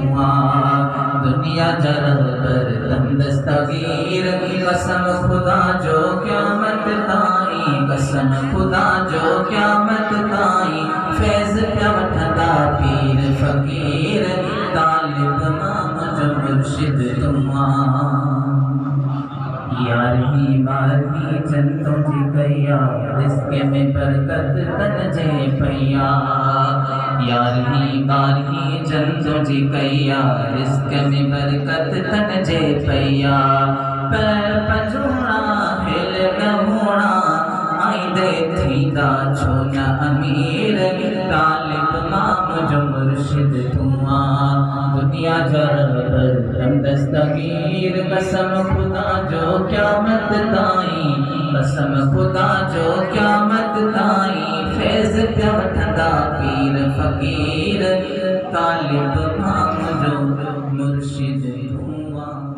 तुआ दुनिया जरा पर दम दस्तगीर कसम खुदा जो क़यामत ताई कसम खुदा जो क़यामत ताई फैज़ प्या वठंदा पीर फ़कीर तालिब माम जो मुर्शिद तुआ यारही बारही जंतों जी कैया रिज़्क़ में बरकत तन जे पैया यारही बारही जंतों जी कैया रिज़्क़ में बरकत तन जे पैया पैर पजूणा हिल गहूणा आईंदे थींदा छो न अमीर तालिब माम जो मुर्शिद तुआ दुनिया जबर दम दस्तगीर कसम खुदा जो क़यामत ताई कसम खुदा जो क़यामत ताई फैज़ प्या वठंदा पीर फ़कीर तालिब माम जो मुर्शिद तुआ।